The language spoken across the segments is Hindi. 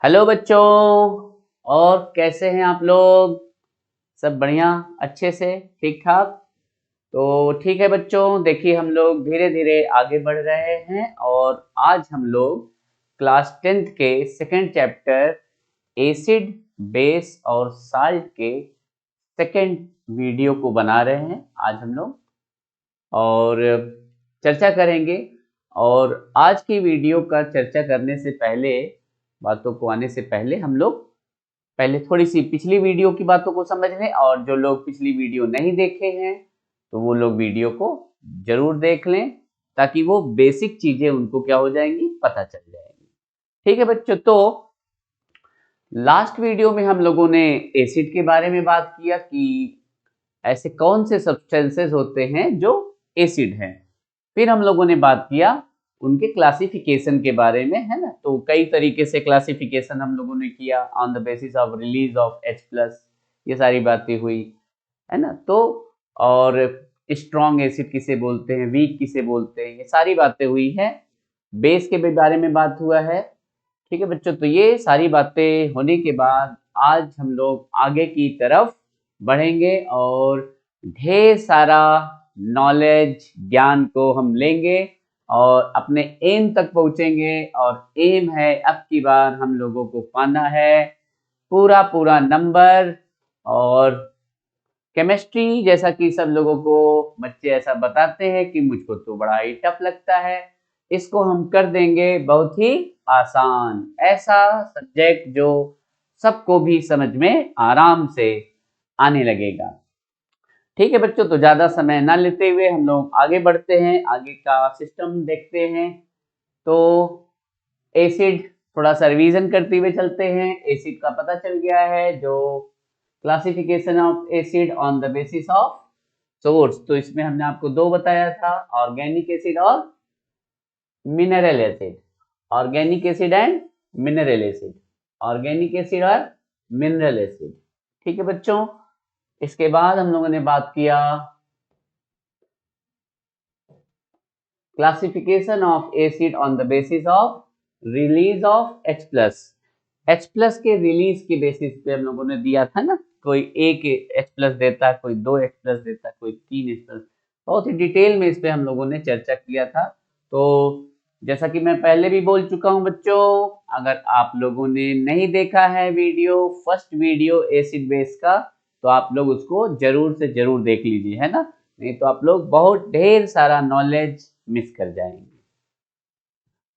हेलो बच्चों। और कैसे हैं आप लोग? सब बढ़िया, अच्छे से, ठीक ठाक। तो ठीक है बच्चों, देखिए हम लोग धीरे धीरे आगे बढ़ रहे हैं और आज हम लोग क्लास 10th के सेकंड चैप्टर एसिड, बेस और साल्ट के सेकंड वीडियो को बना रहे हैं आज हम लोग और चर्चा करेंगे। और आज की वीडियो का चर्चा करने से पहले, बातों को आने से पहले हम लोग पहले थोड़ी सी पिछली वीडियो की बातों को समझ लें। और जो लोग पिछली वीडियो नहीं देखे हैं तो वो लोग वीडियो को जरूर देख लें ताकि वो बेसिक चीजें उनको क्या हो जाएंगी, पता चल जाएंगी। ठीक है बच्चों, तो लास्ट वीडियो में हम लोगों ने एसिड के बारे में बात किया कि ऐसे कौन से सब्सटेंसेस होते हैं जो एसिड हैं। फिर हम लोगों ने बात किया उनके क्लासिफिकेशन के बारे में, है ना। तो कई तरीके से क्लासिफिकेशन हम लोगों ने किया on the basis of release of H+, ये सारी बातें हुई, है ना। तो और स्ट्रॉन्ग एसिड किसे बोलते हैं, वीक किसे बोलते हैं, ये सारी बातें हुई हैं। बेस के बारे में बात हुआ है। ठीक है बच्चों, तो ये सारी बातें होने के बाद आज हम लोग आगे की तरफ बढ़ेंगे और ढेर सारा नॉलेज, ज्ञान को हम लेंगे और अपने एम तक पहुंचेंगे। और एम है अब की बार हम लोगों को पाना है पूरा पूरा नंबर। और केमिस्ट्री, जैसा कि सब लोगों को बच्चे ऐसा बताते हैं कि मुझको तो बड़ा ही टफ लगता है, इसको हम कर देंगे बहुत ही आसान। ऐसा सब्जेक्ट जो सबको भी समझ में आराम से आने लगेगा। ठीक है बच्चों, तो ज्यादा समय ना लेते हुए हम लोग आगे बढ़ते हैं, आगे का सिस्टम देखते हैं। तो एसिड, थोड़ा सा रिवीजन करते हुए चलते हैं। एसिड का पता चल गया है, जो classification of acid on the basis of source, तो इसमें हमने आपको दो बताया था, ऑर्गेनिक एसिड और mineral acid. Organic acid and mineral acid, organic acid और मिनरल एसिड। ठीक है बच्चों, इसके बाद हम लोगों ने बात किया classification of acid on the basis of release of H+। के रिलीज के बेसिस पे हम लोगों ने दिया था ना, कोई एक H+ देता, कोई दो H+ देता, कोई तीन H+। बहुत ही डिटेल में इस पे हम लोगों ने चर्चा किया था। तो जैसा कि मैं पहले भी बोल चुका हूं बच्चों, अगर आप लोगों ने नहीं देखा है video, first video acid base का, तो आप लोग उसको जरूर से जरूर देख लीजिए, है ना। नहीं तो आप लोग बहुत ढेर सारा नॉलेज मिस कर जाएंगे।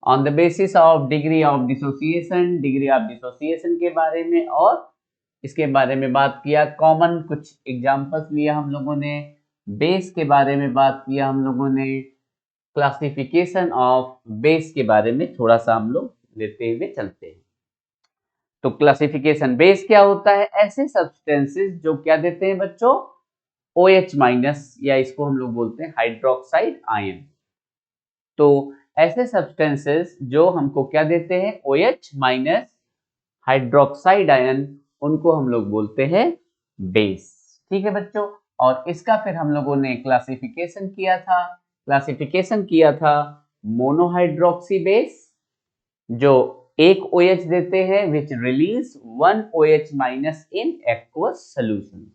On the basis of degree of dissociation के बारे में, और इसके बारे में बात किया। कॉमन कुछ एग्जांपल्स लिया हम लोगों ने। बेस के बारे में बात किया हम लोगों ने। क्लासिफिकेशन ऑफ बेस के बारे में थोड़ा सा हम लोग लेते हुए चलते हैं। तो क्लासिफिकेशन बेस क्या होता है? ऐसे सब्सटेंसेस जो क्या देते हैं बच्चों, OH-, या इसको हम लोग बोलते हैं हाइड्रोक्साइड आयन। तो ऐसे सब्सटेंसेस जो हमको क्या देते हैं, OH- हाइड्रोक्साइड आयन, उनको हम लोग बोलते हैं बेस। ठीक है बच्चों, और इसका फिर हम लोगों ने क्लासिफिकेशन किया था मोनोहाइड्रोक्सी बेस, जो एक OH देते हैं, which release 1 OH- in aqueous solution.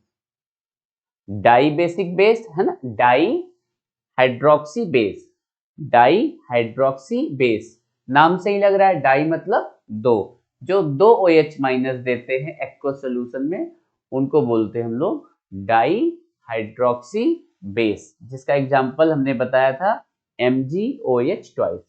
Di basic base, है ना, di hydroxy base, di hydroxy base, नाम से ही लग रहा है, डाई मतलब दो। जो दो OH- देते हैं एक्वस सॉल्यूशन में, उनको बोलते हैं हम लोग डाई हाइड्रोक्सी बेस, जिसका एग्जांपल हमने बताया था MgOH2।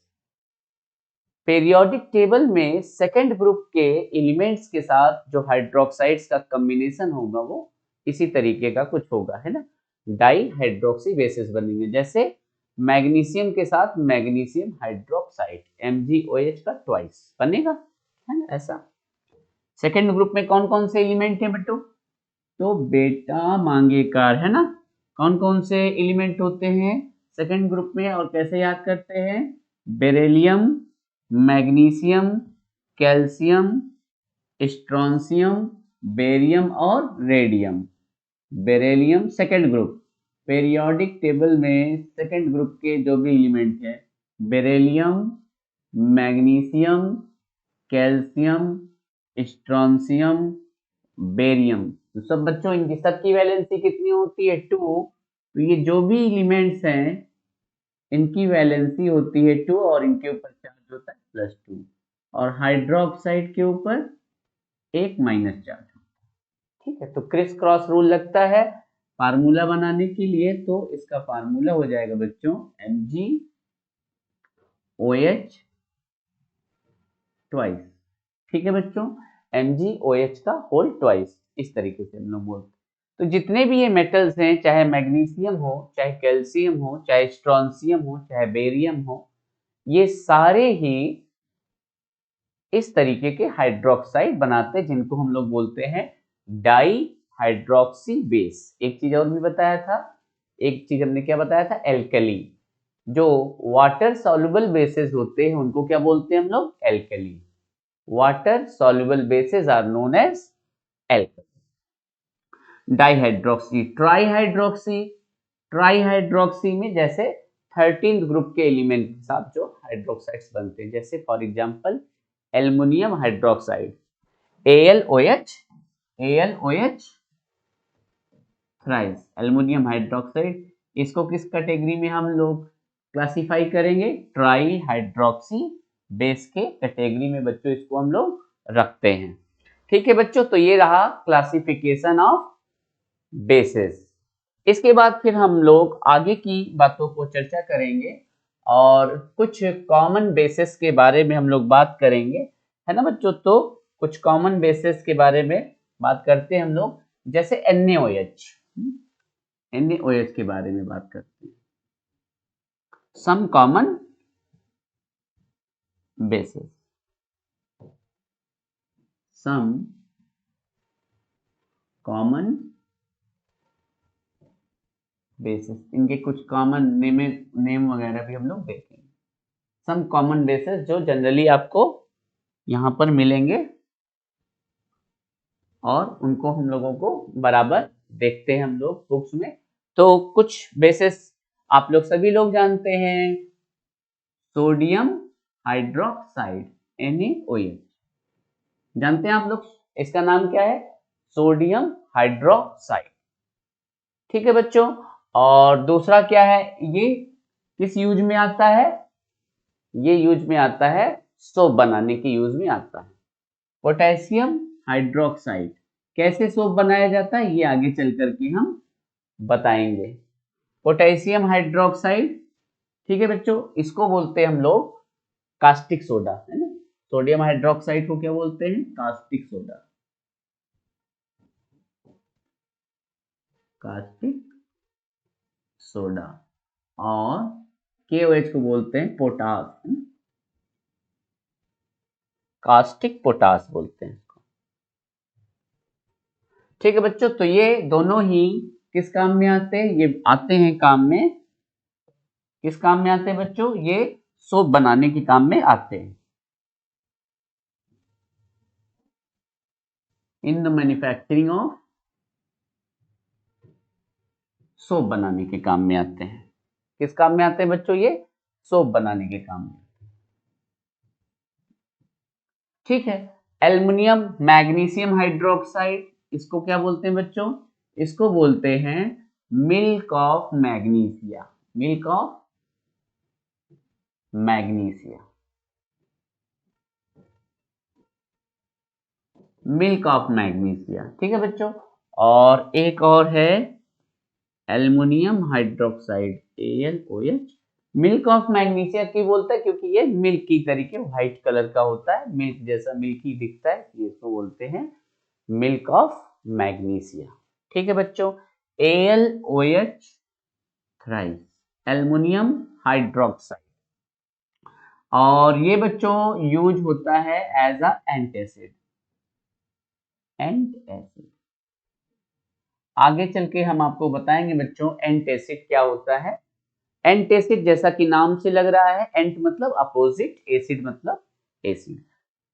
पेरियोडिक टेबल में सेकेंड ग्रुप के एलिमेंट्स के साथ जो हाइड्रोक्साइड्स का कॉम्बिनेशन होगा वो इसी तरीके का कुछ होगा, है ना। डाई हाइड्रोक्सी बेसिस बनेंगे, जैसे मैग्नीशियम के साथ मैग्नीशियम हाइड्रोक्साइड, MgOH का ट्वाइस बनेगा, है ना, ऐसा। सेकेंड ग्रुप में कौन कौन से एलिमेंट है बेटो? तो बेटा मांगे कार, है ना। कौन कौन से एलिमेंट होते हैं सेकेंड ग्रुप में, और कैसे याद करते हैं? Beryllium, magnesium, calcium, strontium, barium और radium. Beryllium second group, periodic table में सेकेंड ग्रुप के जो भी एलिमेंट है, beryllium, magnesium, calcium, strontium, barium. तो सब बच्चों इनकी सबकी वैलेंसी कितनी होती है? 2। तो ये जो भी एलिमेंट्स हैं इनकी वैलेंसी होती है 2 और इनके ऊपर चार्ज होता है +2 और हाइड्रोक्साइड के ऊपर एक माइनस चार्ज। ठीक है, तो क्रिस क्रॉस रूल लगता है फार्मूला बनाने के लिए। तो इसका फार्मूला हो जाएगा बच्चों MgOH ट्वाइस। ठीक है बच्चों, MgOH का होल ट्वाइस, इस तरीके से हम लोग बोलते हैं। तो जितने भी ये मेटल्स हैं, चाहे मैग्नीशियम हो, चाहे कैल्शियम हो, चाहे स्ट्रोंशियम हो, चाहे बेरियम हो, ये सारे ही इस तरीके के हाइड्रोक्साइड बनाते हैं जिनको हम लोग बोलते हैं डाई हाइड्रोक्सी बेस। एक चीज और भी बताया था, एक चीज हमने क्या बताया था? एल्कली। जो वाटर सॉल्युबल बेसेस होते हैं उनको क्या बोलते हैं हम लोग? Alkali. Water soluble bases are known as alkali. Dihydroxy, trihydroxy. Trihydroxy में जैसे 13th ग्रुप के एलिमेंट के साथ जो हाइड्रोक्साइड्स बनते हैं, जैसे for example aluminium hydroxide AlOH thrice, aluminium hydroxide. इसको किस कैटेगरी में हम लोग क्लासिफाई करेंगे? ट्राई हाइड्रोक्सी बेस के कैटेगरी में बच्चों इसको हम लोग रखते हैं। ठीक है बच्चों, तो ये रहा क्लासिफिकेशन ऑफ बेसेस। इसके बाद फिर हम लोग आगे की बातों को चर्चा करेंगे और कुछ कॉमन बेसिस के बारे में हम लोग बात करेंगे, है ना बच्चों? तो कुछ कॉमन बेसिस के बारे में बात करते हैं हम लोग, जैसे NaOH। NaOH के बारे में बात करते हैं। Some common bases, some common bases, इनके कुछ कॉमन नेम वगैरह भी हम लोग देखेंगे। सम कॉमन बेसिस जो जनरली आपको यहां पर मिलेंगे और उनको हम लोगों को बराबर देखते हैं हम लोग बुक्स में। तो कुछ बेसिस आप लोग सभी लोग जानते हैं, सोडियम हाइड्रोक्साइड NaOH, जानते हैं आप लोग? इसका नाम क्या है? Sodium hydroxide. ठीक है बच्चों, और दूसरा क्या है? ये किस यूज में आता है? ये यूज में आता है सोप बनाने के यूज में आता है। पोटेशियम हाइड्रोक्साइड, कैसे सोप बनाया जाता है ये आगे चल करके हम बताएंगे। पोटेशियम हाइड्रोक्साइड, ठीक है बच्चों, इसको बोलते हैं हम लोग कास्टिक सोडा, है ना? सोडियम हाइड्रोक्साइड को क्या बोलते हैं? Caustic soda, caustic soda. और KOH को बोलते हैं पोटास, कास्टिक पोटास बोलते हैं इसको। ठीक है बच्चों, तो ये दोनों ही किस काम में आते हैं? ये आते हैं काम में, किस काम में आते हैं बच्चों? ये सोप बनाने के काम में आते हैं। In the manufacturing of, soap बनाने के काम में आते हैं। किस काम में आते हैं बच्चों? ये सोप बनाने के काम में। ठीक है, एल्युमिनियम मैग्नीशियम हाइड्रोक्साइड, इसको क्या बोलते हैं बच्चों? इसको बोलते हैं milk of magnesia, milk of magnesia, milk of magnesia. ठीक है बच्चों, और एक और है aluminium hydroxide AlOH। Milk of magnesia क्यों बोलता है? क्योंकि ये मिल्क की तरीके व्हाइट कलर का होता है, मिल्क जैसा मिल्की दिखता है, ये इसको बोलते हैं मिल्क ऑफ मैग्नीशिया। ठीक है बच्चों, AlOH थ्राइस, एल्युमिनियम हाइड्रोक्साइड, और ये बच्चों यूज होता है एज अ एंटासिड, एंटासिड। आगे चल के हम आपको बताएंगे बच्चों एंटासिड क्या होता है। एंटासिड जैसा कि नाम से लग रहा है, एंट मतलब अपोजिट, एसिड मतलब एसिड,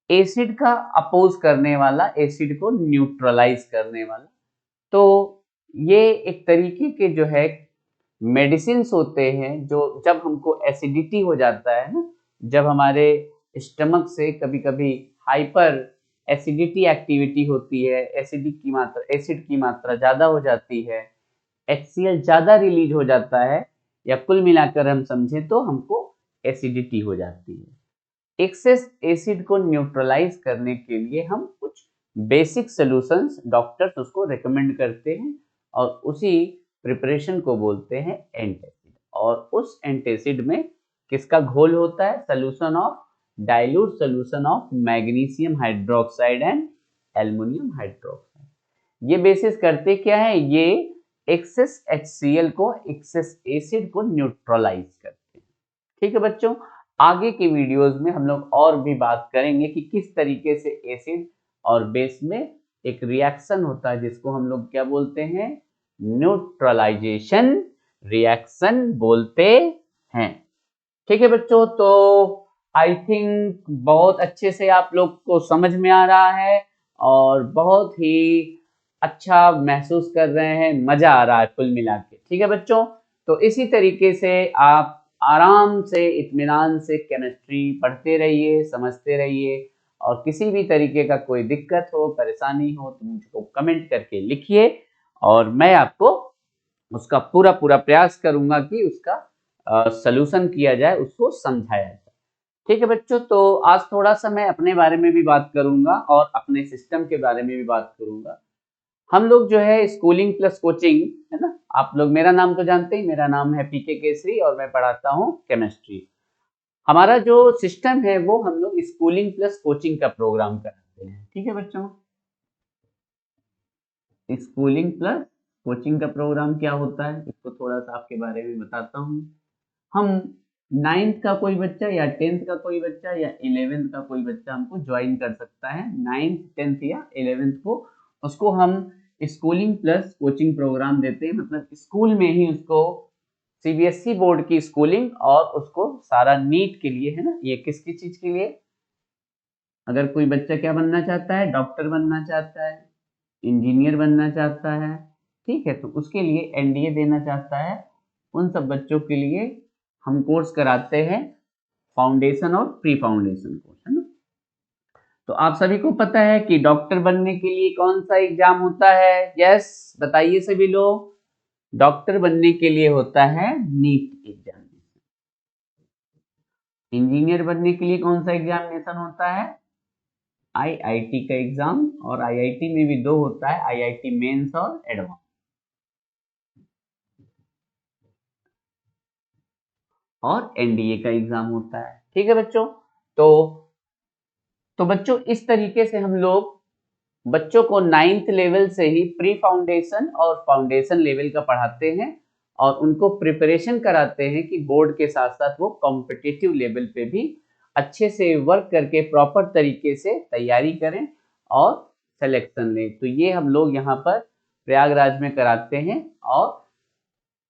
एसिड का अपोज करने वाला, एसिड को न्यूट्रलाइज करने वाला। तो ये एक तरीके के जो है मेडिसिन होते हैं, जो जब हमको एसिडिटी हो जाता है ना, जब हमारे स्टमक से कभी कभी हाइपर एसिडिटी एक्टिविटी होती है, एसिड की मात्रा ज़्यादा हो जाती है, HCl ज़्यादा रिलीज हो जाता है, या कुल मिलाकर हम समझें तो हमको एसिडिटी हो जाती है। एक्सेस एसिड को न्यूट्रलाइज करने के लिए हम कुछ बेसिक सॉल्यूशंस डॉक्टर्स उसको रेकमेंड करते हैं और उसी प्रिपरेशन को बोलते हैं एंटासिड। और उस एंटासिड में किसका घोल होता है? Solution of dilute solution of magnesium hydroxide and aluminium hydroxide. ये बेसिस करते क्या है? ये एक्सेस HCl को, एक्सेस एसिड को न्यूट्रलाइज करते हैं। ठीक है बच्चों, आगे के वीडियोस में हम लोग और भी बात करेंगे कि किस तरीके से एसिड और बेस में एक रिएक्शन होता है जिसको हम लोग क्या बोलते हैं? न्यूट्रलाइजेशन रिएक्शन बोलते हैं। ठीक है बच्चों, तो आई थिंक बहुत अच्छे से आप लोग को समझ में आ रहा है और बहुत ही अच्छा महसूस कर रहे हैं, मजा आ रहा है कुल मिला के। ठीक है बच्चों, तो इसी तरीके से आप आराम से इत्मीनान से केमिस्ट्री पढ़ते रहिए, समझते रहिए, और किसी भी तरीके का कोई दिक्कत हो, परेशानी हो तो मुझको कमेंट करके लिखिए और मैं आपको उसका पूरा प्रयास करूंगा कि उसका सलूशन किया जाए, उसको समझाया जाए। ठीक है बच्चों, तो आज थोड़ा सा मैं अपने बारे में भी बात करूंगा और अपने सिस्टम के बारे में भी बात करूंगा। हम लोग जो है स्कूलिंग प्लस कोचिंग, है ना, आप लोग मेरा नाम तो जानते ही, मेरा नाम है PK केसरी और मैं पढ़ाता हूँ केमिस्ट्री। हमारा जो सिस्टम है वो हम लोग स्कूलिंग प्लस कोचिंग का प्रोग्राम कराते हैं। ठीक है बच्चों, स्कूलिंग प्लस कोचिंग का प्रोग्राम क्या होता है इसको थोड़ा सा आपके बारे में बताता हूँ। हम 9th का कोई बच्चा या 10th का कोई बच्चा या 11th का कोई बच्चा हमको ज्वाइन कर सकता है। 9th 10th या 11th को उसको हम स्कूलिंग प्लस कोचिंग प्रोग्राम देते हैं, मतलब स्कूल में ही उसको CBSE बोर्ड की स्कूलिंग और उसको सारा नीट के लिए, है ना, ये किसकी चीज के लिए? अगर कोई बच्चा क्या बनना चाहता है? डॉक्टर बनना चाहता है, इंजीनियर बनना चाहता है, ठीक है, तो उसके लिए NDA देना चाहता है, उन सब बच्चों के लिए हम कोर्स कराते हैं फाउंडेशन और प्री फाउंडेशन कोर्स, है ना। तो आप सभी को पता है कि डॉक्टर बनने के लिए कौन सा एग्जाम होता है? यस, बताइए सभी लोग। डॉक्टर बनने के लिए होता है नीट एग्जामिनेशन। इंजीनियर बनने के लिए कौन सा एग्जामिनेशन होता है? IIT का एग्जाम, और IIT में भी दो होता है, IIT मेंस और एडवांस। और NDA का एग्जाम होता है। ठीक है बच्चों, तो बच्चों इस तरीके से हम लोग बच्चों को 9th लेवल से ही प्री फाउंडेशन और फाउंडेशन लेवल का पढ़ाते हैं और उनको प्रिपरेशन कराते हैं कि बोर्ड के साथ साथ वो कॉम्पिटिटिव लेवल पे भी अच्छे से वर्क करके प्रॉपर तरीके से तैयारी करें और सिलेक्शन लें। तो ये हम लोग यहाँ पर प्रयागराज में कराते हैं और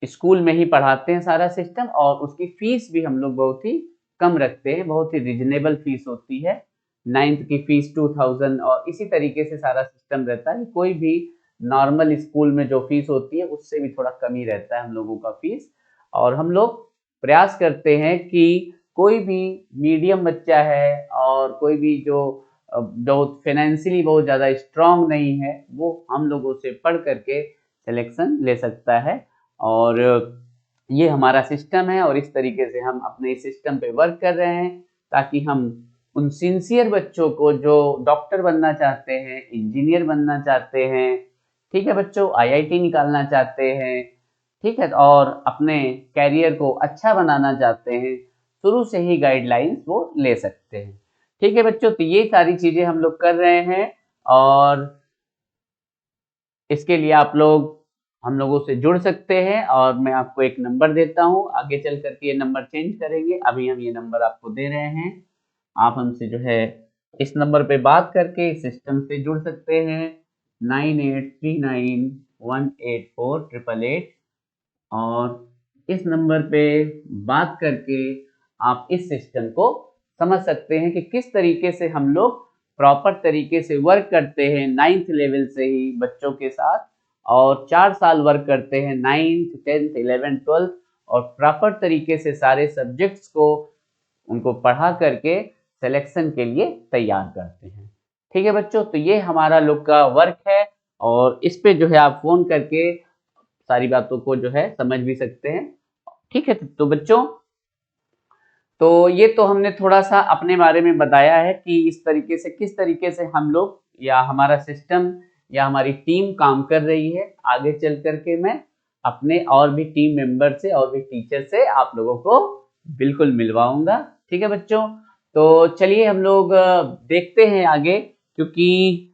स्कूल में ही पढ़ाते हैं सारा सिस्टम, और उसकी फीस भी हम लोग बहुत ही कम रखते हैं, बहुत ही रिजनेबल फीस होती है। 9th की फीस 2000, और इसी तरीके से सारा सिस्टम रहता है। कोई भी नॉर्मल स्कूल में जो फीस होती है उससे भी थोड़ा कम ही रहता है हम लोगों का फीस। और हम लोग प्रयास करते हैं कि कोई भी मीडियम बच्चा है और कोई भी जो बहुत फाइनेंशियली बहुत ज़्यादा स्ट्रांग नहीं है, वो हम लोगों से पढ़ करके सिलेक्शन ले सकता है। और ये हमारा सिस्टम है और इस तरीके से हम अपने सिस्टम पे वर्क कर रहे हैं ताकि हम उन सिंसियर बच्चों को जो डॉक्टर बनना चाहते हैं, इंजीनियर बनना चाहते हैं, ठीक है बच्चों, IIT निकालना चाहते हैं, ठीक है, और अपने कैरियर को अच्छा बनाना चाहते हैं, शुरू से ही गाइडलाइंस वो ले सकते हैं। ठीक है बच्चों, तो ये सारी चीजें हम लोग कर रहे हैं और इसके लिए आप लोग हम लोगों से जुड़ सकते हैं। और मैं आपको एक नंबर देता हूं, आगे चल करके ये नंबर चेंज करेंगे, अभी हम ये नंबर आपको दे रहे हैं। आप हमसे जो है इस नंबर पे बात करके इस सिस्टम से जुड़ सकते हैं, 9839184888, और इस नंबर पे बात करके आप इस सिस्टम को समझ सकते हैं कि किस तरीके से हम लोग प्रॉपर तरीके से वर्क करते हैं 9th लेवल से ही बच्चों के साथ, और 4 साल वर्क करते हैं 9th 10th 11th 12th, और प्रॉपर तरीके से सारे सब्जेक्ट्स को उनको पढ़ा करके सिलेक्शन के लिए तैयार करते हैं। ठीक है बच्चों, तो ये हमारा लोग का वर्क है और इस पे जो है आप फोन करके सारी बातों को जो है समझ भी सकते हैं। ठीक है, तो बच्चों, तो ये तो हमने थोड़ा सा अपने बारे में बताया है कि इस तरीके से किस तरीके से हम लोग या हमारा सिस्टम या हमारी टीम काम कर रही है। आगे चल करके मैं अपने और भी टीम मेंबर से और भी टीचर से आप लोगों को बिल्कुल मिलवाऊंगा। ठीक है बच्चों, तो चलिए हम लोग देखते हैं आगे, क्योंकि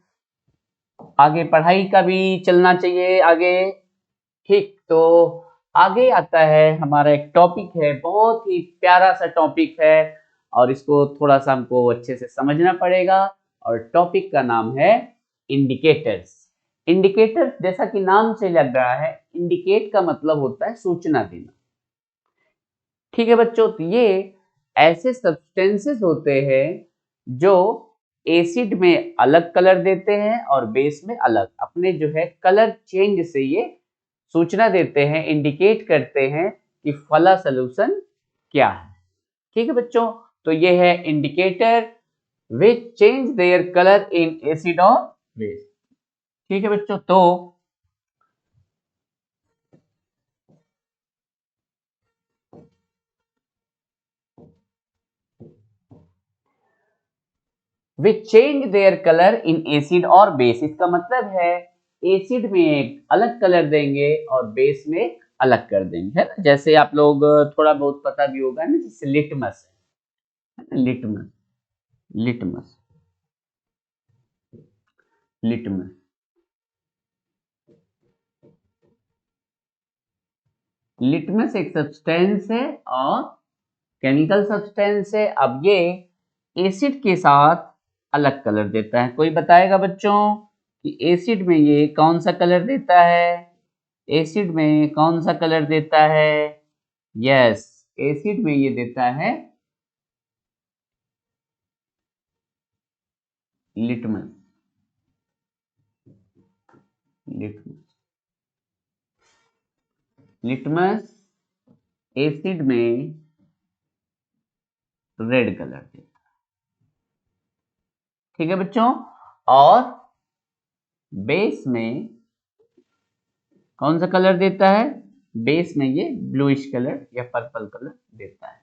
आगे पढ़ाई का भी चलना चाहिए आगे। ठीक, तो आगे आता है हमारा एक टॉपिक है, बहुत ही प्यारा सा टॉपिक है और इसको थोड़ा सा हमको अच्छे से समझना पड़ेगा। और टॉपिक का नाम है इंडिकेटर्स। इंडिकेटर्स जैसा कि नाम से लग रहा है, इंडिकेट का मतलब होता है सूचना देना। ठीक है बच्चों, तो ये ऐसे सब्सटेंसेस होते हैं जो एसिड में अलग कलर देते हैं और बेस में अलग, अपने जो है कलर चेंज से ये सूचना देते हैं, इंडिकेट करते हैं कि फला सॉल्यूशन क्या है। ठीक है बच्चों, तो ये है indicator which change their colour in acid और बेस। ठीक है बच्चों, तो which change their colour in acid और बेस, इसका मतलब है एसिड में एक अलग कलर देंगे और बेस में अलग कर देंगे, है ना। जैसे आप लोग थोड़ा बहुत पता भी होगा ना, जैसे लिटमस है ना, लिटमस लिटमस लिटमस लिटमस एक सब्सटेंस है और केमिकल सब्सटेंस है। अब ये एसिड के साथ अलग कलर देता है। कोई बताएगा बच्चों कि एसिड में ये कौन सा कलर देता है? एसिड में कौन सा कलर देता है? यस, एसिड में ये देता है लिटमस। लिटमस लिटमस एसिड में रेड कलर देता है। ठीक है बच्चों, और बेस में कौन सा कलर देता है? बेस में ये ब्लूइश कलर या पर्पल कलर देता है।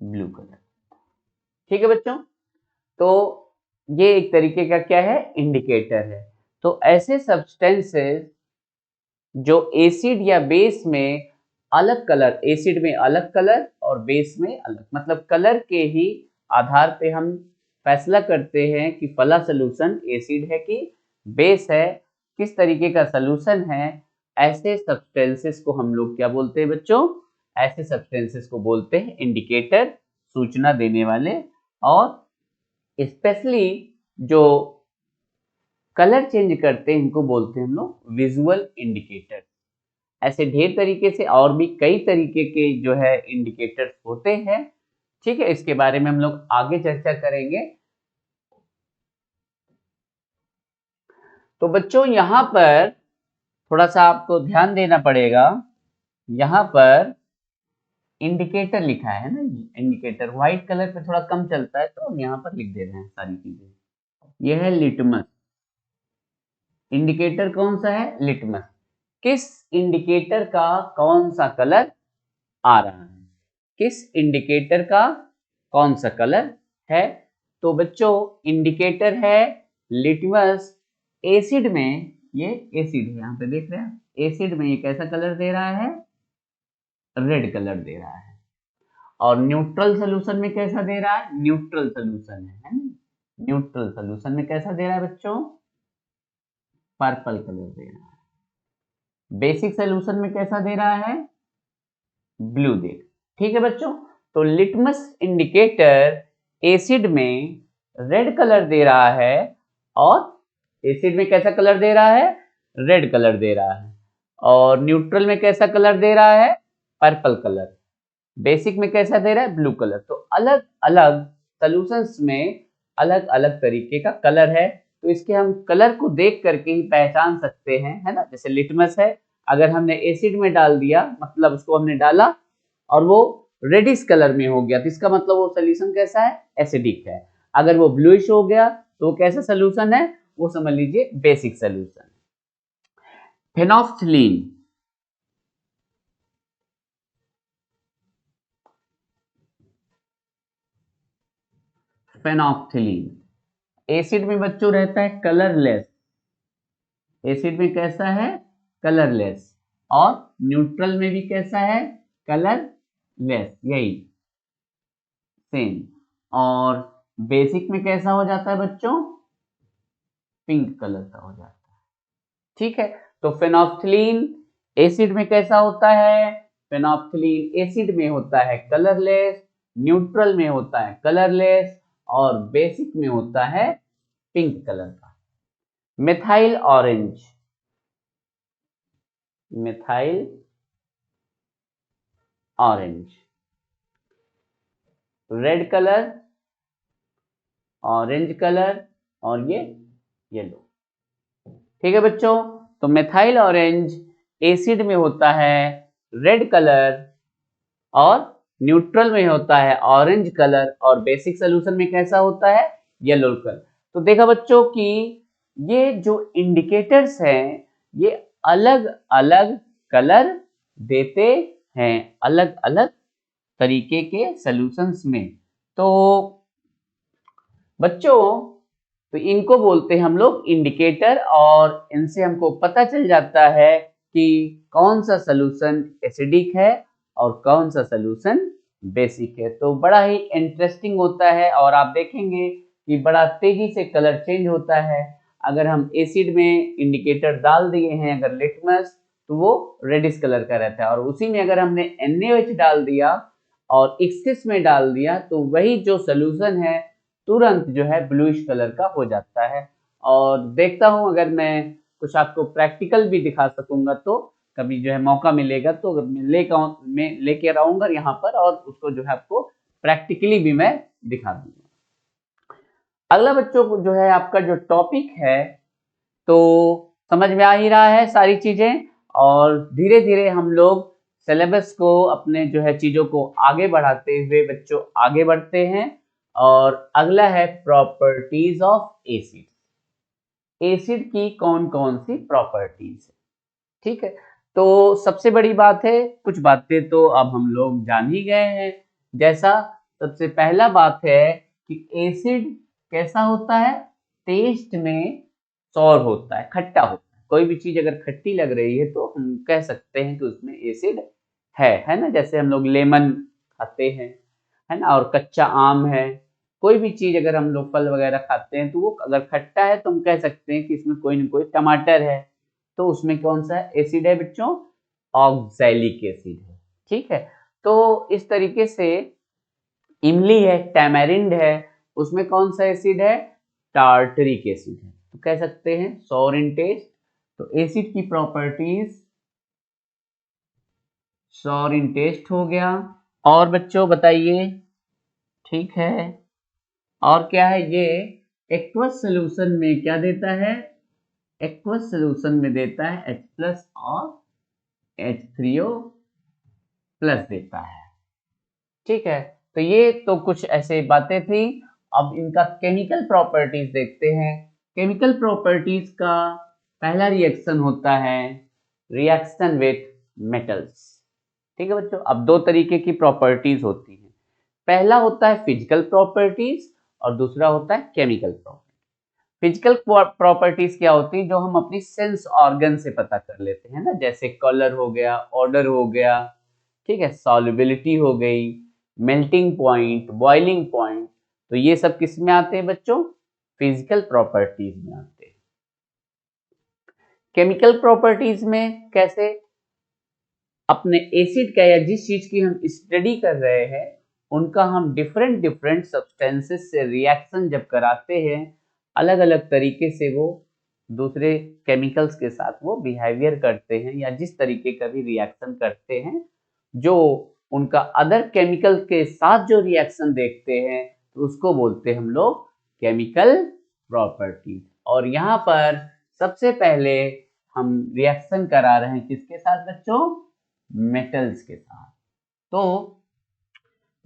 Blue colour. ठीक है बच्चों, तो ये एक तरीके का क्या है? इंडिकेटर है। तो ऐसे सब्सटेंसेस जो एसिड या बेस में अलग कलर, एसिड में अलग कलर और बेस में अलग, मतलब कलर के ही आधार पे हम फैसला करते हैं कि फला सॉल्यूशन एसिड है कि बेस है, किस तरीके का सॉल्यूशन है। ऐसे सब्सटेंसेस को हम लोग क्या बोलते हैं बच्चों? ऐसे सब्सटेंसेस को बोलते हैं इंडिकेटर, सूचना देने वाले। और स्पेशली जो कलर चेंज करते हैं इनको बोलते हैं हम लोग विजुअल इंडिकेटर। ऐसे ढेर तरीके से और भी कई तरीके के जो है इंडिकेटर्स होते हैं। ठीक है, इसके बारे में हम लोग आगे चर्चा करेंगे। तो बच्चों यहाँ पर थोड़ा सा आपको ध्यान देना पड़ेगा। यहाँ पर इंडिकेटर लिखा है ना, इंडिकेटर व्हाइट कलर पे थोड़ा कम चलता है तो हम यहाँ पर लिख दे रहे हैं सारी चीजें। यह है लिटमस। इंडिकेटर कौन सा है? लिटमस। किस इंडिकेटर का कौन सा कलर आ रहा है? किस इंडिकेटर का कौन सा कलर है? तो बच्चों इंडिकेटर है लिटमस। एसिड में ये एसिड है, यहाँ पे देख रहे हैं, एसिड में ये कैसा कलर दे रहा है? रेड कलर दे रहा है। और न्यूट्रल सोल्यूशन में कैसा दे रहा है? न्यूट्रल सोल्यूशन है ना? न्यूट्रल सोल्यूशन में कैसा दे रहा है बच्चों? पर्पल कलर दे रहा है। बेसिक सोल्यूशन में कैसा दे रहा है? ब्लू दे। ठीक है बच्चों, तो लिटमस इंडिकेटर एसिड में रेड कलर दे रहा है और एसिड में कैसा कलर दे रहा है? रेड कलर दे रहा है। और न्यूट्रल में कैसा कलर दे रहा है? Purple colour. बेसिक में कैसा दे रहा है? Blue colour. तो अलग अलग सॉल्यूशंस में अलग अलग तरीके का कलर है। तो इसके हम कलर को देख करके ही पहचान सकते हैं, है ना। जैसे लिटमस है, अगर हमने एसिड में डाल दिया, मतलब उसको हमने डाला और वो रेडिश कलर में हो गया तो इसका मतलब वो सोल्यूशन कैसा है, एसिडिक है। अगर वो ब्लूइश हो गया तो कैसा सोल्यूशन है, वो समझ लीजिए बेसिक सोल्यूशन। फेनोल्फथलीन, फेनोल्फथलीन एसिड में बच्चों रहता है कलरलेस, एसिड में कैसा है, कलरलेस, और न्यूट्रल में भी कैसा है, कलरलेस, यही सेम। और बेसिक में कैसा हो जाता है बच्चों, पिंक कलर का हो जाता है। ठीक है, तो फेनोल्फथलीन एसिड में कैसा होता है, फेनोल्फथलीन एसिड में होता है कलरलेस, न्यूट्रल में होता है कलरलेस, और बेसिक में होता है पिंक कलर का। Methyl orange, methyl orange, red colour, orange colour, और ये येलो। ठीक है बच्चों, तो मिथाइल ऑरेंज एसिड में होता है रेड कलर, और न्यूट्रल में होता है ऑरेंज कलर, और बेसिक सोल्यूशन में कैसा होता है, येलो कलर। तो देखा बच्चों कि ये जो इंडिकेटर्स हैं ये अलग अलग कलर देते हैं अलग अलग तरीके के सॉल्यूशंस में। तो बच्चों, तो इनको बोलते हैं हम लोग इंडिकेटर, और इनसे हमको पता चल जाता है कि कौन सा सॉल्यूशन एसिडिक है और कौन सा सॉल्यूशन बेसिक है। तो बड़ा ही इंटरेस्टिंग होता है, और आप देखेंगे कि बड़ा तेजी से कलर चेंज होता है। अगर हम एसिड में इंडिकेटर डाल दिए हैं अगर लिटमस, तो वो रेडिश कलर का रहता है, और उसी में अगर हमने NaOH डाल दिया और एक्सिस में डाल दिया तो वही जो सोल्यूशन है तुरंत जो है ब्लूइश कलर का हो जाता है। और देखता हूं अगर मैं कुछ आपको प्रैक्टिकल भी दिखा सकूंगा तो कभी जो है मौका मिलेगा तो मैं लेके आऊंगा यहाँ पर, और उसको जो है आपको प्रैक्टिकली भी मैं दिखा दूंगा। अगला बच्चों को जो है आपका जो टॉपिक है, तो समझ में आ ही रहा है सारी चीजें, और धीरे धीरे हम लोग सिलेबस को अपने जो है चीजों को आगे बढ़ाते हुए बच्चों आगे बढ़ते हैं। और अगला है प्रॉपर्टीज ऑफ एसिड, एसिड की कौन कौन सी प्रॉपर्टीज है। ठीक है, तो सबसे बड़ी बात है, कुछ बातें तो अब हम लोग जान ही गए हैं। जैसा सबसे पहला बात है कि एसिड कैसा होता है, टेस्ट में सॉर होता है, खट्टा होता है। कोई भी चीज अगर खट्टी लग रही है तो हम कह सकते हैं कि उसमें एसिड है ना। जैसे हम लोग लेमन खाते हैं, है ना, और कच्चा आम है। कोई भी चीज अगर हम लोग फल वगैरह खाते हैं तो वो अगर खट्टा है तो हम कह सकते हैं कि इसमें कोई ना कोई, टमाटर है तो उसमें कौन सा एसिड है बच्चों, ऑक्सैलिक एसिड है। ठीक है, तो इस तरीके से इमली है, टैमेरिंड है, उसमें कौन सा एसिड है, टार्टरिक एसिड है, तो कह सकते हैं सॉर इन टेस्ट। तो एसिड की प्रॉपर्टीज सॉर इन टेस्ट हो गया। और बच्चों बताइए, ठीक है, और क्या है ये, एक्वस सोल्यूशन में क्या देता है, एक्वस सोल्यूशन में देता है H प्लस और H3O प्लस देता है। ठीक है, तो ये तो कुछ ऐसे बातें थी। अब इनका केमिकल प्रॉपर्टीज देखते हैं। केमिकल प्रॉपर्टीज का पहला रिएक्शन होता है रिएक्शन विथ मेटल्स। ठीक है बच्चों, अब दो तरीके की प्रॉपर्टीज होती हैं, पहला होता है फिजिकल प्रॉपर्टीज और दूसरा होता है केमिकल प्रॉपर्टीज। फिजिकल प्रॉपर्टीज क्या होती है, जो हम अपनी सेंस ऑर्गन से पता कर लेते हैं ना, जैसे कलर हो गया, ऑर्डर हो गया, ठीक है, सॉल्युबिलिटी हो गई, मेल्टिंग पॉइंट, बॉइलिंग पॉइंट। तो ये सब किस में आते हैं बच्चों, फिजिकल प्रॉपर्टीज में आते हैं। केमिकल प्रॉपर्टीज में कैसे, अपने एसिड का या जिस चीज की हम स्टडी कर रहे हैं उनका हम डिफरेंट डिफरेंट सब्सटेंसेस से रिएक्शन जब कराते हैं, अलग अलग तरीके से वो दूसरे केमिकल्स के साथ वो बिहेवियर करते हैं, या जिस तरीके का भी रिएक्शन करते हैं, जो उनका अदर केमिकल के साथ जो रिएक्शन देखते हैं तो उसको बोलते हैं हम लोग केमिकल प्रॉपर्टी। और यहाँ पर सबसे पहले हम रिएक्शन करा रहे हैं किसके साथ बच्चों, मेटल्स के साथ। तो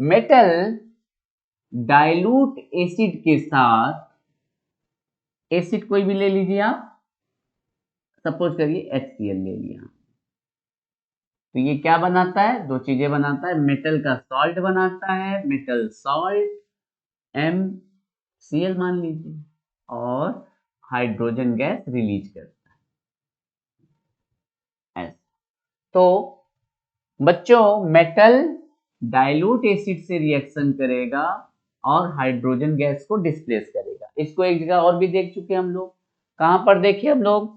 मेटल डाइल्यूट एसिड के साथ, एसिड कोई भी ले लीजिए आप, सपोज करिए HCl ले लिया, तो ये क्या बनाता है, दो चीजें बनाता है, मेटल का सॉल्ट बनाता है, मेटल सॉल्ट MCl मान लीजिए, और हाइड्रोजन गैस रिलीज करता है ऐसा। तो बच्चों मेटल डाइल्यूट एसिड से रिएक्शन करेगा और हाइड्रोजन गैस को डिस्प्लेस करेगा। इसको एक जगह और भी देख चुके हम लोग, कहां पर देखे हम लोग,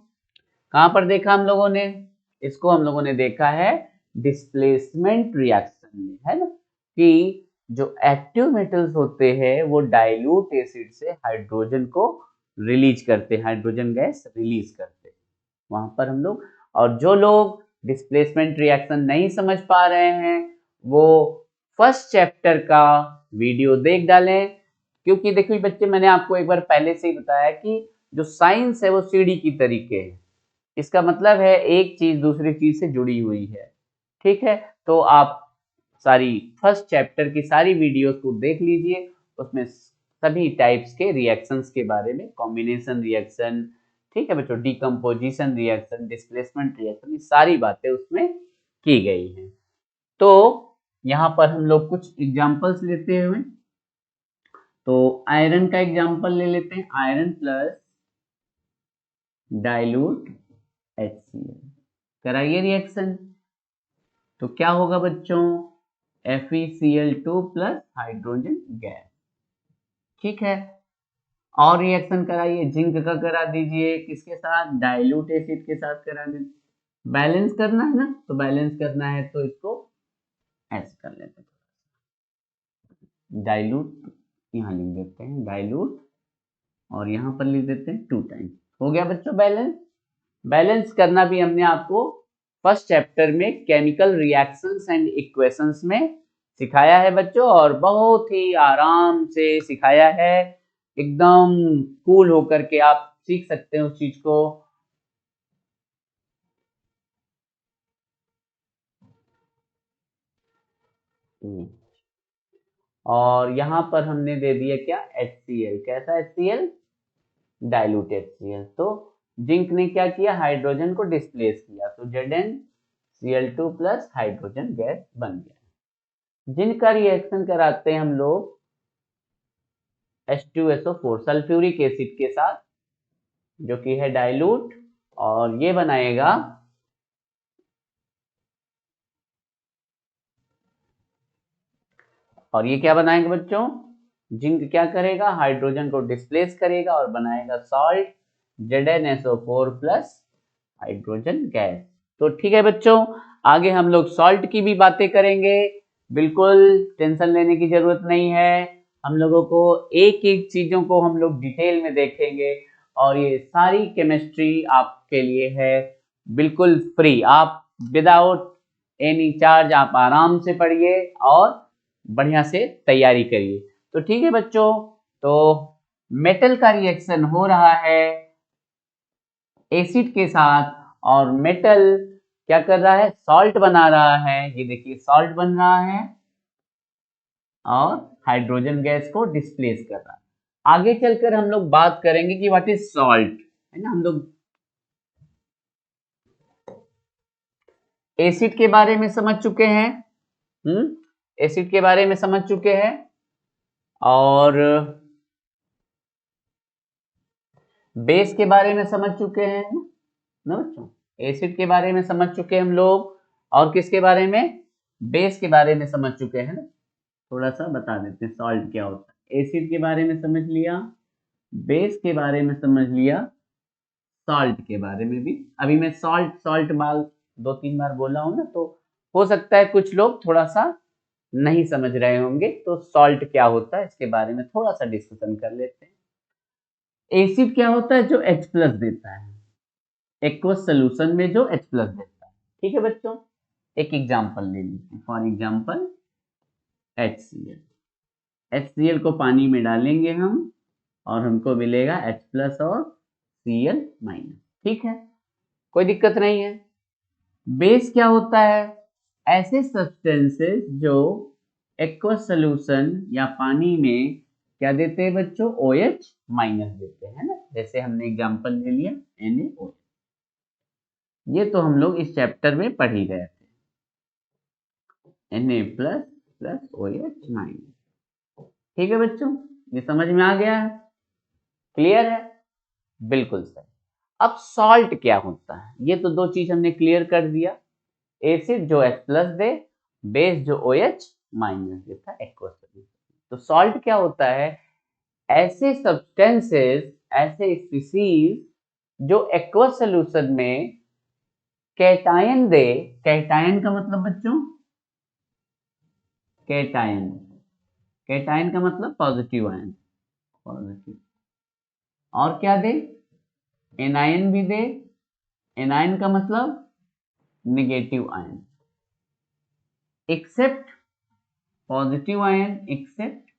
कहां पर देखा हम लोगों ने, इसको हम लोगों ने देखा है डिस्प्लेसमेंट रिएक्शन में, है ना, कि जो एक्टिव मेटल्स होते हैं वो डाइल्यूट एसिड से हाइड्रोजन को रिलीज करते हैं, हाइड्रोजन गैस रिलीज करते हैं वहां पर हम लोग। और जो लोग डिस्प्लेसमेंट रिएक्शन नहीं समझ पा रहे हैं वो फर्स्ट चैप्टर का वीडियो देख डालें, क्योंकि देखिए बच्चे मैंने आपको एक बार पहले से ही बताया कि जो साइंस है वो सीढ़ी की तरीके है, इसका मतलब है एक चीज दूसरी चीज से जुड़ी हुई है, ठीक है। तो आप सारी फर्स्ट चैप्टर की सारी वीडियोस को देख लीजिए, उसमें सभी टाइप्स के रिएक्शंस के बारे में, कॉम्बिनेशन रिएक्शन, ठीक है बच्चों, डिकम्पोजिशन रिएक्शन, डिस्प्लेसमेंट रिएक्शन, ये सारी बातें उसमें की गई हैं। तो यहाँ पर हम लोग कुछ एग्जांपल्स लेते हुए, तो आयरन का एग्जांपल ले लेते हैं, आयरन प्लस डाइल्यूट HCl, कराइए रिएक्शन, तो क्या होगा बच्चों, FeCl2 प्लस हाइड्रोजन गैस, ठीक है। और रिएक्शन कराइए, जिंक का करा दीजिए, किसके साथ, डाइल्यूट एसिड के साथ करा दीजिए, बैलेंस करना है ना, तो बैलेंस करना है तो इसको ऐसे कर लेते हैं, डाइल्यूट यहाँ लिख देते हैं डाइल्यूट, और यहाँ पर लिख देते हैं 2 टाइम्स, हो गया बच्चों बैलेंस। बैलेंस करना भी हमने आपको फर्स्ट चैप्टर में केमिकल रिएक्शंस एंड इक्वेशंस में सिखाया है बच्चों, और बहुत ही आराम से सिखाया है, एकदम कूल होकर के आप सीख सकते हैं उस चीज को। और यहां पर हमने दे दिया क्या, HCl, कैसा HCl, डाइल्यूट HCl, तो जिंक ने क्या किया, हाइड्रोजन को डिस्प्लेस किया, तो ZnCl2 प्लस हाइड्रोजन गैस बन गया। जिनका रिएक्शन कराते हैं हम लोग H2SO4 सल्फ्यूरिक एसिड के साथ, जो कि है डाइल्यूट, और ये बनाएगा और ये क्या बनाएगा बच्चों, जिंक क्या करेगा, हाइड्रोजन को डिस्प्लेस करेगा और बनाएगा salt ZnSO4 plus hydrogen gas. तो ठीक है बच्चों, आगे हम लोग सॉल्ट की भी बातें करेंगे, बिल्कुल टेंशन लेने की जरूरत नहीं है, हम लोगों को एक एक चीजों को हम लोग डिटेल में देखेंगे, और ये सारी केमिस्ट्री आपके लिए है बिल्कुल फ्री, आप विदाउट एनी चार्ज आप आराम से पढ़िए और बढ़िया से तैयारी करिए। तो ठीक है बच्चों, तो मेटल का रिएक्शन हो रहा है एसिड के साथ, और मेटल क्या कर रहा है, सॉल्ट बना रहा है, ये देखिए सॉल्ट बन रहा है और हाइड्रोजन गैस को डिस्प्लेस कर रहा है। आगे चलकर हम लोग बात करेंगे कि व्हाट इज सॉल्ट, है ना, हम लोग एसिड के बारे में समझ चुके हैं, एसिड के बारे में समझ चुके हैं, और बेस के बारे में समझ चुके हैं ना बच्चों, एसिड के बारे में समझ चुके हैं हम लोग, और किसके बारे में, बेस के बारे में समझ चुके हैं ना। थोड़ा सा बता देते हैं सॉल्ट क्या होता है, एसिड के बारे में समझ लिया, बेस के बारे में समझ लिया, सॉल्ट के बारे में भी, अभी मैं सॉल्ट सॉल्ट माल 2-3 बार बोला हूं ना, तो हो सकता है कुछ लोग थोड़ा सा नहीं समझ रहे होंगे, तो सॉल्ट क्या होता है इसके बारे में थोड़ा सा डिस्कशन कर लेते हैं। एसिड क्या होता है, जो H प्लस देता है, एक्वस सोल्यूशन में जो H प्लस देता है, ठीक है बच्चों। एक एग्जांपल ले लीजिए, फॉर एग्जांपल HCl, HCl को पानी में डालेंगे हम और हमको मिलेगा H प्लस और Cl माइनस, ठीक है, कोई दिक्कत नहीं है। बेस क्या होता है, ऐसे सब्सटेंसेस जो एक्वस सोल्यूशन या पानी में क्या देते हैं बच्चों, OH माइनस देते हैं ना, जैसे हमने एग्जांपल ले लिया NaOH। ये तो हम लोग इस चैप्टर में पढ़ ही रहे थे, Na plus plus OH minus. ठीक है बच्चों, ये समझ में आ गया है, क्लियर है, बिल्कुल सही। अब सॉल्ट क्या होता है, ये तो दो चीज हमने क्लियर कर दिया, एसिड जो H प्लस दे, बेस जो OH माइनस देता है एक्वस सोल्यूशन। तो सॉल्ट क्या होता है, ऐसे सब्सटेंसेस, ऐसे स्पीसीज जो एक्वस सोल्यूशन में कैटायन दे, कैटायन का मतलब बच्चों, कैटायन, कैटायन का मतलब पॉजिटिव आयन, पॉजिटिव, और क्या दे, एनायन भी दे, एनायन का मतलब negative ion, accept positive ion, accept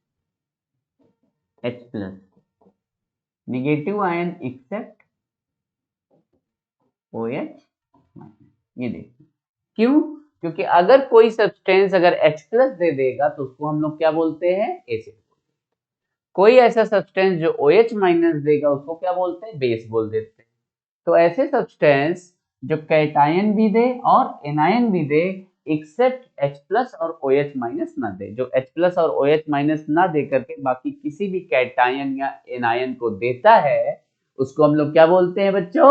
H plus, negative ion accept OH minus. ये देखिए क्यों, क्योंकि अगर कोई सब्सटेंस अगर H प्लस दे देगा तो उसको हम लोग क्या बोलते हैं, एसिड। कोई ऐसा सब्सटेंस जो OH माइनस देगा उसको क्या बोलते हैं, बेस बोल देते हैं। तो ऐसे सब्सटेंस जो कैटायन भी दे और एनायन भी दे, एक्सेप्ट H प्लस और OH माइनस ना दे, जो H प्लस और OH माइनस ना दे करके बाकी किसी भी कैटायन या एनायन को देता है, उसको हम लोग क्या बोलते हैं बच्चों,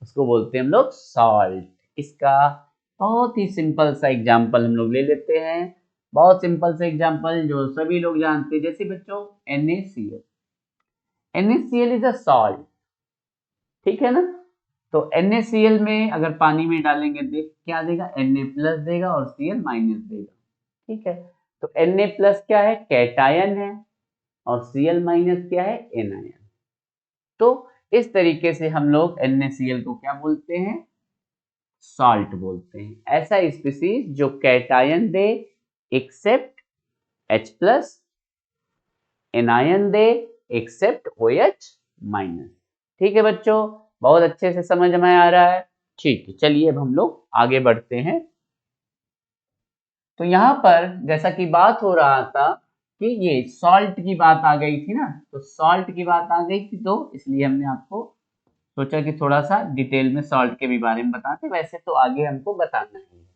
उसको बोलते हैं हम लोग सॉल्ट। इसका बहुत ही सिंपल सा एग्जांपल हम लोग ले लेते हैं, बहुत सिंपल सा एग्जांपल जो सभी लोग जानते हैं, जैसे बच्चों NaCl, NaCl is a salt, ठीक है ना। तो NaCl में अगर पानी में डालेंगे देख क्या देगा, Na प्लस देगा और Cl माइनस देगा, ठीक है। तो Na प्लस क्या है, कैटायन है, और Cl माइनस क्या है, एनायन। तो इस तरीके से हम लोग NaCl को क्या बोलते हैं, सॉल्ट बोलते हैं। ऐसा स्पीसीज जो cation they accept H plus, anion they accept OH minus. ठीक है बच्चों, बहुत अच्छे से समझ में आ रहा है, ठीक है। चलिए अब हम लोग आगे बढ़ते हैं। तो यहाँ पर जैसा कि बात हो रहा था कि ये सॉल्ट की बात आ गई थी ना, तो सॉल्ट की बात आ गई थी, तो इसलिए हमने आपको सोचा कि थोड़ा सा डिटेल में सॉल्ट के भी बारे में बताते, वैसे तो आगे हमको बताना ही है।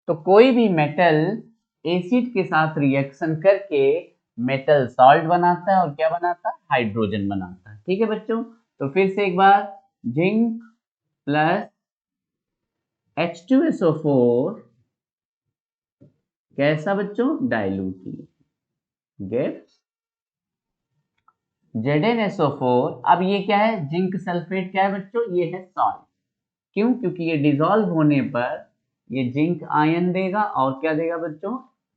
तो कोई भी मेटल एसिड के साथ रिएक्शन करके मेटल सॉल्ट बनाता है और क्या बनाता है, हाइड्रोजन बनाता है। ठीक है बच्चों, तो फिर से एक बार, जिंक प्लस H2SO4 कैसा बच्चों, डाइल्यूट गेट्स ZnSO4। अब ये क्या है, जिंक सल्फेट क्या है बच्चों, ये है सॉल्ट। क्यों, क्योंकि ये डिसॉल्व होने पर ये जिंक आयन देगा और क्या देगा बच्चों,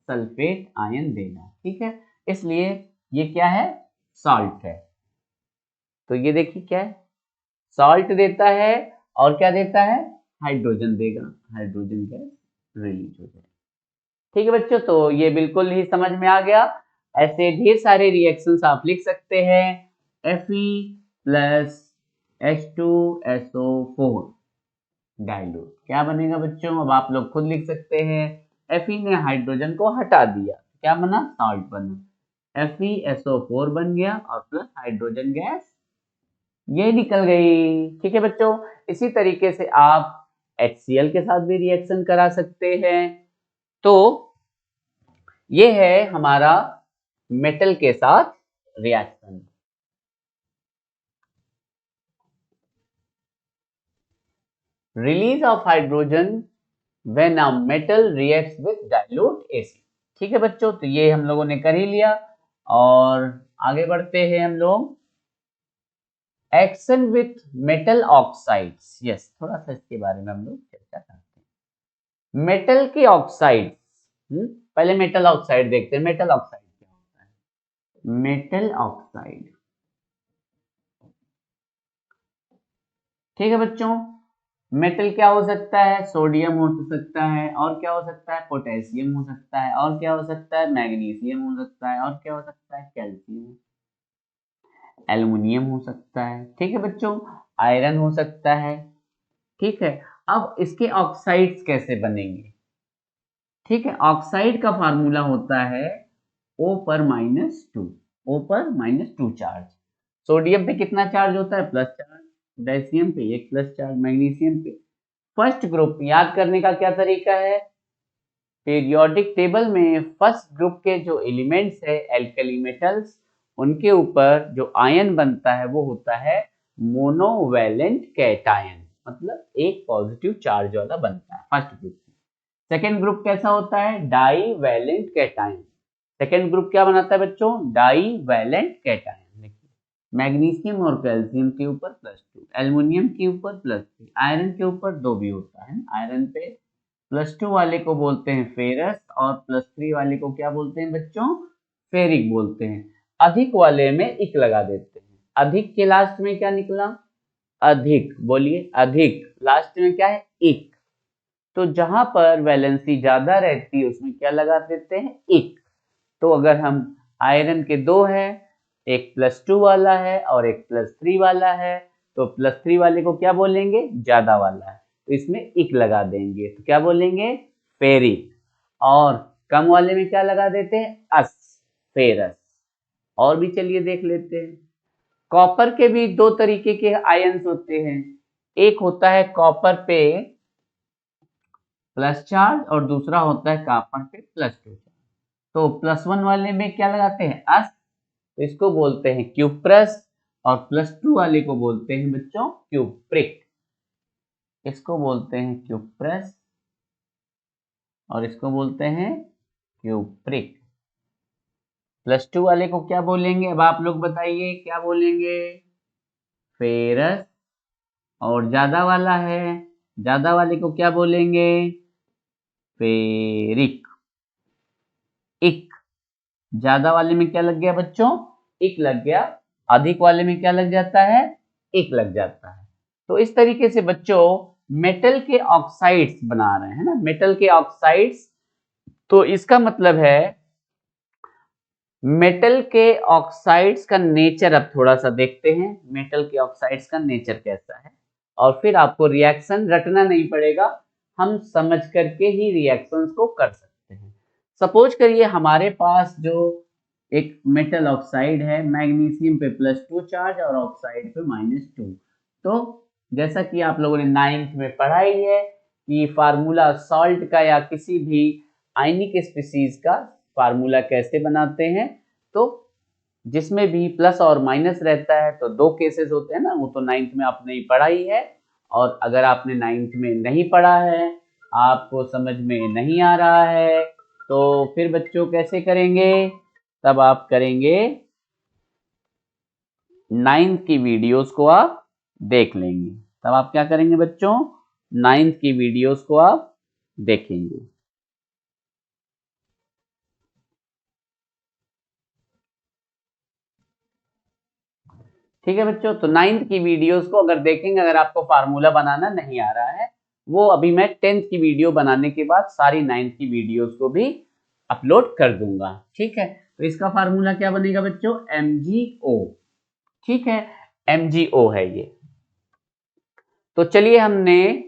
सल्फेट आयन देगा, ठीक है। इसलिए ये क्या है, सॉल्ट है। तो ये देखिए क्या है, सॉल्ट देता है और क्या देता है, हाइड्रोजन देगा, हाइड्रोजन गैस रिलीज हो जाए। ठीक है बच्चों, तो ये बिल्कुल ही समझ में आ गया। ऐसे ढेर सारे रिएक्शंस आप लिख सकते हैं, Fe प्लस H2SO4 डाइल्यूट क्या बनेगा बच्चों, अब आप लोग खुद लिख सकते हैं। Fe ने हाइड्रोजन को हटा दिया, क्या बना, सॉल्ट बना, FeSO4 बन गया और प्लस हाइड्रोजन गैस ये निकल गई। ठीक है बच्चों, इसी तरीके से आप HCl के साथ भी रिएक्शन करा सकते हैं। तो ये है हमारा मेटल के साथ reaction. Release of hydrogen when a metal reacts with dilute acid. ठीक है बच्चों, तो ये हम लोगों ने कर ही लिया, और आगे बढ़ते हैं हम लोग, action with metal oxides. Yes, थोड़ा सा इसके बारे में हम लोग चर्चा करते हैं, मेटल के ऑक्साइड। पहले मेटल ऑक्साइड देखते हैं, मेटल ऑक्साइड क्या होता है, मेटल ऑक्साइड। ठीक है बच्चों, मेटल क्या हो सकता है, सोडियम हो सकता है, और क्या हो सकता है, पोटेशियम हो सकता है, और क्या हो सकता है, मैग्नीशियम हो सकता है, और क्या हो सकता है, कैल्शियम, एल्युमिनियम हो सकता है। ठीक है बच्चों, आयरन हो सकता है। ठीक है, अब इसके ऑक्साइड्स कैसे बनेंगे, ठीक है, ऑक्साइड का फार्मूला होता है O पर -2, O पर -2 चार्ज। सोडियम पे कितना चार्ज होता है? Plus charge. पोटेशियम पे एक प्लस चार्ज, मैग्नीशियम पे। फर्स्ट ग्रुप याद करने का क्या तरीका है? पीरियोडिक टेबल में फर्स्ट ग्रुप के जो एलिमेंट्स है एल्कली मेटल्स, उनके ऊपर जो आयन बनता है वो होता है मोनोवैलेंट कैटायन, मतलब एक पॉजिटिव चार्ज वाला बनता है फर्स्ट ग्रुप। सेकेंड ग्रुप कैसा होता है? Divalent cation. Second group क्या बनाता है बच्चों? Divalent cation. देखिए, मैग्नीशियम और कैल्शियम के ऊपर +2, एल्युमिनियम के ऊपर +3, आयरन के ऊपर 2 भी होता है। आयरन पे +2 वाले को बोलते हैं फेरस और +3 वाले को क्या बोलते हैं बच्चों? फेरिक बोलते हैं। अधिक वाले में इक लगा देते हैं। अधिक के लास्ट में क्या निकला? अधिक। बोलिए, अधिक लास्ट में क्या है? इक। तो जहां पर वैलेंसी ज्यादा रहती है उसमें क्या लगा देते हैं? इक। तो अगर हम आयरन के दो है, एक +2 वाला है और एक +3 वाला है, तो +3 वाले को क्या बोलेंगे? ज्यादा वाला है, तो इसमें इक लगा देंगे, तो क्या बोलेंगे? फेरिक। और कम वाले में क्या लगा देते हैं? अस, फेरस। और भी चलिए देख लेते हैं। कॉपर के भी दो तरीके के आयन्स होते हैं। एक होता है कॉपर पे प्लस चार्ज और दूसरा होता है कॉपर पे +2 चार्ज। तो +1 वाले में क्या लगाते हैं? अस, तो इसको बोलते हैं क्यूप्रस। और +2 वाले को बोलते हैं बच्चों क्यूप्रिक। इसको बोलते हैं क्यूप्रस और इसको बोलते हैं क्यूप्रिक। +2 वाले को क्या बोलेंगे? अब आप लोग बताइए क्या बोलेंगे? फेरस। और ज्यादा वाला है, ज्यादा वाले को क्या बोलेंगे? फेरिक। इक। ज्यादा वाले में क्या लग गया बच्चों? इक लग गया। अधिक वाले में क्या लग जाता है? इक लग जाता है। तो इस तरीके से बच्चों मेटल के ऑक्साइड्स बना रहे हैं ना, मेटल के ऑक्साइड्स। तो इसका मतलब है मेटल के ऑक्साइड्स का नेचर अब थोड़ा सा देखते हैं, मेटल के ऑक्साइड्स का नेचर कैसा है। और फिर आपको रिएक्शन रटना नहीं पड़ेगा, हम समझ करके ही रिएक्शंस को कर सकते हैं। सपोज करिए हमारे पास जो एक मेटल ऑक्साइड है, मैग्नीशियम पे +2 चार्ज और ऑक्साइड पे -2। तो जैसा कि आप लोगों ने 9th में पढ़ाई है कि फार्मूला सॉल्ट का या किसी भी आयनिक स्पीसीज का फार्मूला कैसे बनाते हैं, तो जिसमें भी प्लस और माइनस रहता है तो दो केसेस होते हैं ना, वो तो 9th में आपने ही पढ़ाई है। और अगर आपने 9th में नहीं पढ़ा है, आपको समझ में नहीं आ रहा है, तो फिर बच्चों कैसे करेंगे? तब आप करेंगे 9th की वीडियोस को आप देख लेंगे। तब आप क्या करेंगे बच्चों? 9th की वीडियोस को आप देखेंगे। ठीक है बच्चों, तो 9th की वीडियोस को अगर देखेंगे, अगर आपको फार्मूला बनाना नहीं आ रहा है, वो अभी मैं 10th की वीडियो बनाने के बाद सारी 9th की वीडियोस को भी अपलोड कर दूंगा। ठीक है, तो इसका फार्मूला क्या बनेगा बच्चों? MgO। ठीक है, MgO है ये। तो चलिए हमने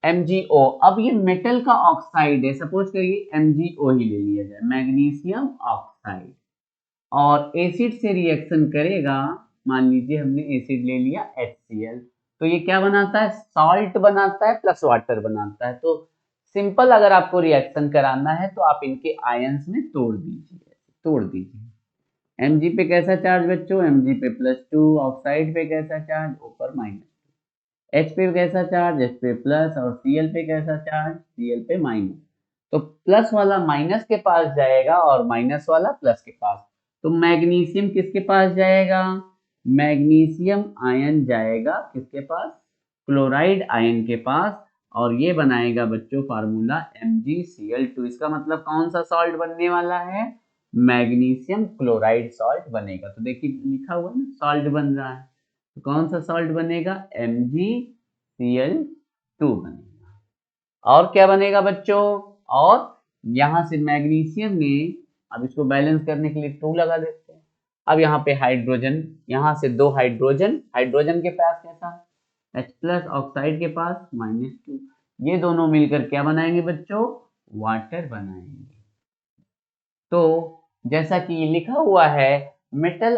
MgO, अब ये मेटल का ऑक्साइड है, सपोज करिए MgO ही ले लिया जाए, मैग्नीशियम ऑक्साइड। और एसिड से रिएक्शन करेगा, मान लीजिए हमने एसिड ले लिया HCl, तो ये क्या बनाता है? सॉल्ट बनाता है प्लस वाटर बनाता है। तो सिंपल अगर आपको रिएक्शन कराना है तो आप इनके आयंस में तोड़ दीजिए, तोड़ दीजिए। Mg पे कैसा चार्ज बच्चों? Mg पे +2, ऑक्साइड पे कैसा चार्ज? ऊपर -2। H पे कैसा चार्ज? H पे प्लस। और Cl पे कैसा चार्ज? Cl पे माइनस। तो प्लस वाला माइनस के पास जाएगा और माइनस वाला प्लस के पास। तो मैग्नीशियम किसके पास जाएगा? मैग्नीशियम आयन जाएगा किसके पास? क्लोराइड आयन के पास। और ये बनाएगा बच्चों फार्मूला MgCl2। इसका मतलब कौन सा सॉल्ट बनने वाला है? मैग्नीशियम क्लोराइड सॉल्ट बनेगा। तो देखिए लिखा हुआ है ना, सॉल्ट बन रहा है। तो कौन सा सॉल्ट बनेगा? MgCl2 बनेगा। और क्या बनेगा बच्चों? और यहां से मैग्नीशियम में, अब इसको बैलेंस करने के लिए 2 लगा देते हैं। अब यहाँ पे हाइड्रोजन, यहाँ से 2 हाइड्रोजन, हाइड्रोजन के पास कैसा? H+ ऑक्साइड के पास -2। ये दोनों मिलकर क्या बनाएंगे बच्चों? वाटर बनाएंगे। तो जैसा कि लिखा हुआ है, मेटल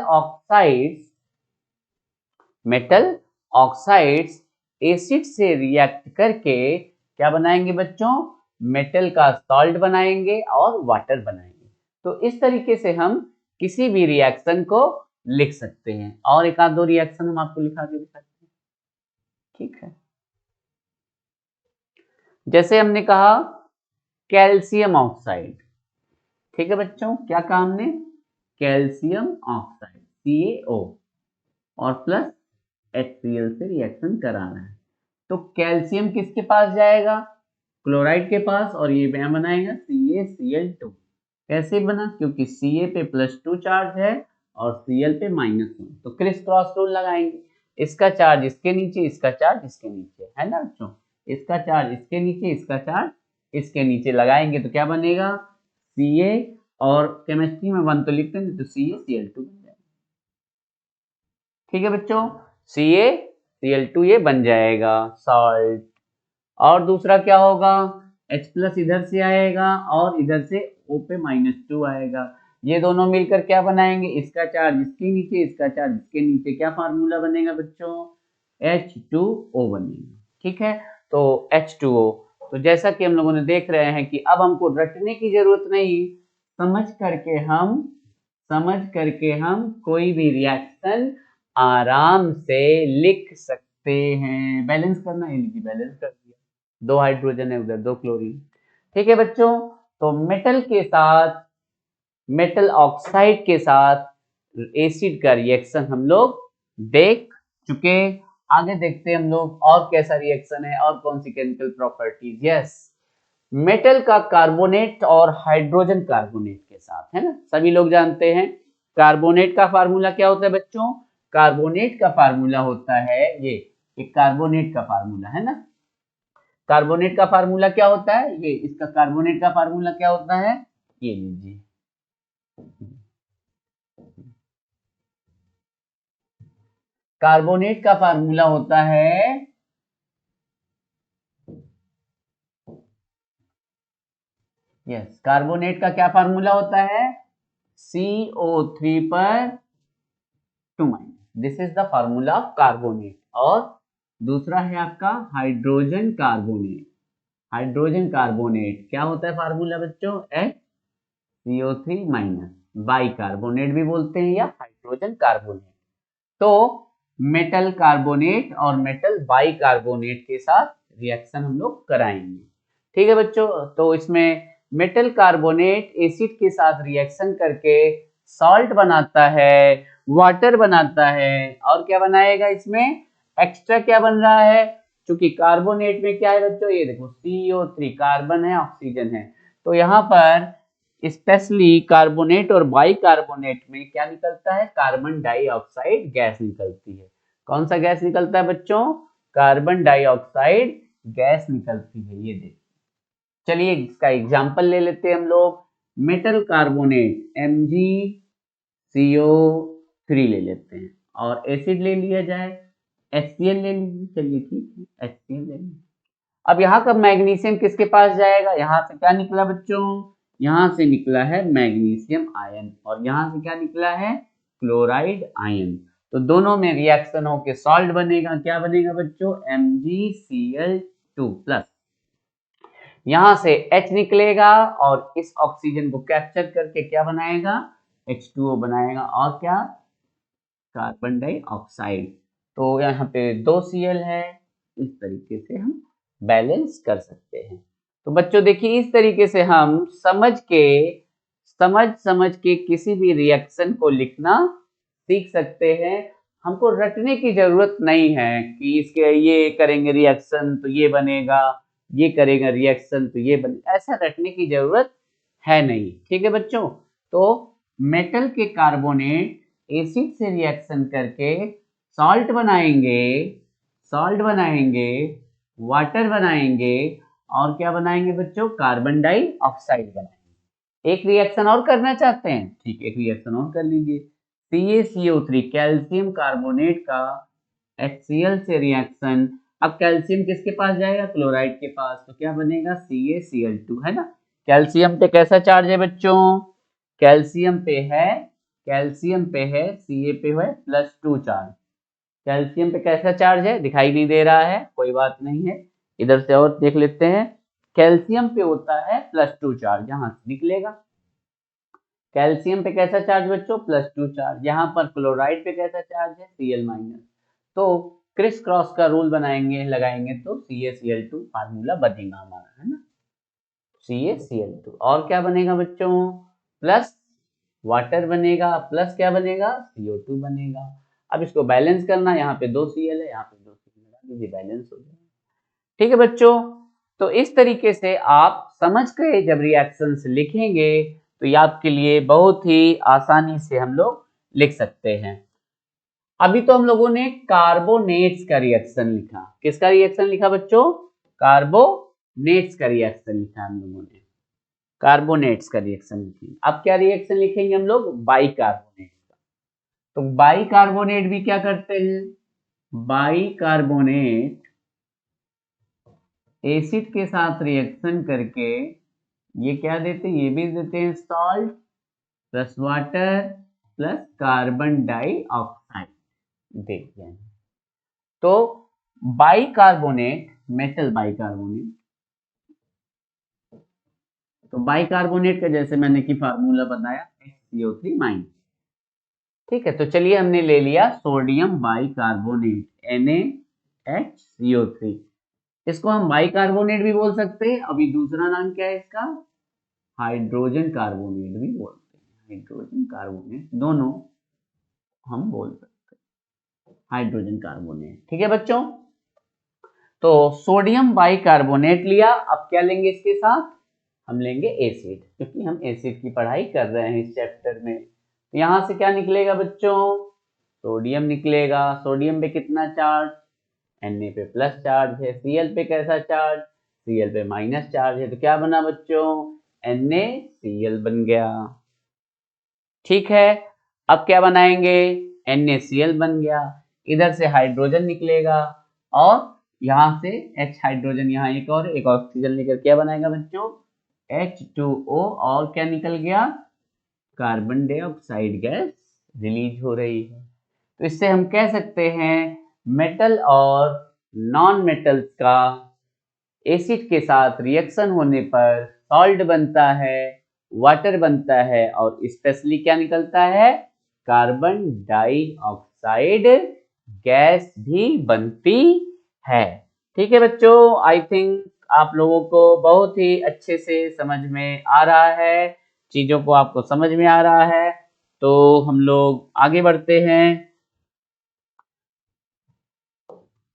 ऑक्साइड्स एसिड से रिएक्ट करके क्या बनाएंगे बच्चों, मेटल का सॉल्ट बनाएंगे और वाटर बनाएंगे। तो इस तरीके से हम किसी भी रिएक्शन को लिख सकते हैं, और एक आध दो रिएक्शन हम आपको लिखा के दिखाते हैं, ठीक है। जैसे हमने कहा कैल्शियम ऑक्साइड, ठीक है बच्चों, क्या कहा हमने, कैल्शियम ऑक्साइड CaO और प्लस HCl से रिएक्शन करा रहा है। तो कैल्शियम किसके पास जाएगा, क्लोराइड के पास, और ये क्या बनाएगा CaCl2। कैसे बना, क्योंकि Ca पे +2 चार्ज है और Cl पे -1, तो क्रिस क्रॉस रूल लगाएंगे, इसका चार्ज इसके नीचे, इसका चार्ज इसके नीचे, है ना बच्चों, इसका चार्ज इसके नीचे, इसका चार्ज इसके नीचे लगाएंगे तो क्या बनेगा Ca, और केमिस्ट्री में 1 तो लिखते हैं, तो CaCl2 बन जाएगा, ठीक है बच्चों, CaCl2 ये बन जाएगा सॉल्ट। और दूसरा क्या होगा, H+ इधर से आएगा और इधर से O पे -2 आएगा, ये दोनों मिलकर क्या बनाएंगे, इसका चार्ज इसके नीचे, इसका चार्ज इसके नीचे, क्या फार्मूला बनेगा बच्चों, H2O बनेगा, ठीक है। तो H2O, तो जैसा कि हम लोगों ने देख रहे हैं कि अब हमको रटने की जरूरत नहीं, समझ करके हम कोई भी रिएक्शन आराम से लिख सकते हैं। बैलेंस करना है, लीजिए बैलेंस कर दिया, 2 हाइड्रोजन है उधर, 2 क्लोरीन, ठीक है बच्चों। तो मेटल ऑक्साइड के साथ एसिड का रिएक्शन हम लोग देख चुके। आगे देखते हैं हम लोग और कैसा रिएक्शन है और कौन सी केमिकल प्रॉपर्टीज। यस, मेटल का कार्बोनेट और हाइड्रोजन कार्बोनेट के साथ, है ना, सभी लोग जानते हैं कार्बोनेट का फार्मूला क्या होता है बच्चों, कार्बोनेट का फार्मूला होता है ये, एक कार्बोनेट का फार्मूला है ना, कार्बोनेट का फार्मूला क्या होता है, ये इसका कार्बोनेट का फार्मूला क्या होता है, ये लीजिए, कार्बोनेट का फार्मूला होता है कार्बोनेट का क्या फार्मूला होता है, CO3 पर 2 minus, this is the formula of carbonate. और दूसरा है आपका हाइड्रोजन कार्बोनेट क्या होता है फार्मूला बच्चों, CO3 माइनस, बाई कार्बोनेट भी बोलते हैं या हाइड्रोजन कार्बोनेट। तो मेटल कार्बोनेट और मेटल बाई कार्बोनेट के साथ रिएक्शन हम लोग कराएंगे, ठीक है बच्चों। तो इसमें मेटल कार्बोनेट एसिड के साथ रिएक्शन करके सॉल्ट बनाता है, वाटर बनाता है, और क्या बनाएगा, इसमें एक्स्ट्रा क्या बन रहा है, क्योंकि कार्बोनेट में क्या है बच्चों, ये देखो CO3 कार्बन है, ऑक्सीजन है, तो यहाँ पर स्पेशली कार्बोनेट और बाइकार्बोनेट में क्या निकलता है, कार्बन डाइऑक्साइड गैस निकलती है। कौन सा गैस निकलता है बच्चों, कार्बन डाइऑक्साइड गैस निकलती है, ये देखिए। चलिए इसका एग्जांपल ले लेते हैं हम लोग, मेटल कार्बोनेट MgCO3 ले लेते हैं, और एसिड ले लिया जाए HCl ले लीजिए, चलिए ठीक है HCl ले लीजिए। अब यहाँ का मैग्नीशियम किसके पास जाएगा, यहाँ से क्या निकला बच्चों, यहाँ से निकला है मैग्नीशियम आयन, और यहाँ से क्या निकला है, क्लोराइड आयन। तो दोनों में रिएक्शन होके सॉल्ट बनेगा, क्या बनेगा बच्चों, MgCl2 प्लस, यहाँ से H निकलेगा और इस ऑक्सीजन को कैप्चर करके क्या बनाएगा, H2O बनाएगा, और क्या, कार्बन डाइऑक्साइड। तो यहाँ पे 2 Cl है, इस तरीके से हम बैलेंस कर सकते हैं। तो बच्चों देखिए, इस तरीके से हम समझ के किसी भी रिएक्शन को लिखना सीख सकते हैं। हमको रटने की जरूरत नहीं है कि इसके ये करेंगे रिएक्शन तो ये बनेगा, ये करेगा रिएक्शन तो ये बने, ऐसा रटने की जरूरत है नहीं, ठीक है बच्चों। तो मेटल के कार्बोनेट एसिड से रिएक्शन करके सॉल्ट बनाएंगे, वाटर बनाएंगे, और क्या बनाएंगे बच्चों, कार्बन डाइऑक्साइड बनाएंगे। एक रिएक्शन और करना चाहते हैं, ठीक, एक रिएक्शन और कर लीजिए, CaCO3 कैल्शियम कार्बोनेट का HCl से रिएक्शन, अब कैल्शियम किसके पास जाएगा, क्लोराइड के पास, तो क्या बनेगा CaCl2, है ना, कैल्शियम पे कैसा चार्ज है बच्चों? कैल्शियम पे है Ca पे है +2 चार्ज। कैल्शियम पे कैसा चार्ज है? दिखाई नहीं दे रहा है, कोई बात नहीं है, इधर से और देख लेते हैं। कैल्शियम पे होता है +2 चार्ज, यहां से निकलेगा। कैल्शियम पे कैसा चार्ज बच्चों? +2 चार्ज। यहाँ पर क्लोराइड पे कैसा चार्ज है? Cl-। तो क्रिस क्रॉस का रूल बनाएंगे, लगाएंगे तो CaCl2 फार्मूला बनेगा हमारा, है ना, CaCl2। और क्या बनेगा बच्चों? प्लस वाटर बनेगा, प्लस क्या बनेगा? CO2 बनेगा। अब इसको बैलेंस करना, यहाँ पे 2 Cl है, यहाँ पे 2 Cl लगा दीजिए, बैलेंस हो जाएगा। ठीक है बच्चों, तो इस तरीके से आप समझ गए, जब रिएक्शंस लिखेंगे तो ये आपके लिए बहुत ही आसानी से हम लोग लिख सकते हैं। अभी तो हम लोगों ने कार्बोनेट्स का रिएक्शन लिखा। किसका रिएक्शन लिखा बच्चों? कार्बोनेट्स का रिएक्शन लिखा हम लोगों ने, कार्बोनेट्स का रिएक्शन लिखेंगे। अब क्या रिएक्शन लिखेंगे हम लोग? बाइकार्बोनेट का। तो बाइकार्बोनेट भी क्या करते हैं? बाइकार्बोनेट एसिड के साथ रिएक्शन करके ये क्या देते हैं? ये भी देते हैं salt plus water plus carbon dioxide देते हैं। तो बाइकार्बोनेट, मेटल बाइकार्बोनेट, तो बाइकार्बोनेट का जैसे मैंने की फार्मूला बताया HCO3-। ठीक है, तो चलिए हमने ले लिया सोडियम बाइकार्बोनेट NaHCO3। इसको हम बाइकार्बोनेट भी बोल सकते हैं। अभी दूसरा नाम क्या है इसका? हाइड्रोजन कार्बोनेट भी बोलते हैं, हाइड्रोजन कार्बोनेट, दोनों हम बोल सकते हैं, हाइड्रोजन कार्बोनेट। ठीक है बच्चों, तो सोडियम बाइकार्बोनेट लिया। अब क्या लेंगे इसके साथ? हम लेंगे एसिड, क्योंकि हम एसिड की पढ़ाई कर रहे हैं इस चैप्टर में। तो यहां से क्या निकलेगा बच्चों? सोडियम निकलेगा। सोडियम पे कितना चार्ज? Na पे प्लस चार्ज है। Cl पे कैसा चार्ज? Cl पे माइनस चार्ज है। तो क्या बना बच्चों? NaCl बन गया। ठीक है, अब क्या बनाएंगे? NaCl बन गया। इधर से हाइड्रोजन निकलेगा और यहां से H हाइड्रोजन, यहाँ एक ऑक्सीजन लेकर क्या बनाएगा बच्चों? H2O। और क्या निकल गया? कार्बन डाइऑक्साइड गैस रिलीज हो रही है। तो इससे हम कह सकते हैं मेटल और नॉन मेटल्स का एसिड के साथ रिएक्शन होने पर सॉल्ट बनता है, वाटर बनता है और स्पेशली क्या निकलता है? कार्बन डाइऑक्साइड गैस भी बनती है। ठीक है बच्चों, आई थिंक आप लोगों को बहुत ही अच्छे से समझ में आ रहा है, चीजों को आपको समझ में आ रहा है। तो हम लोग आगे बढ़ते हैं।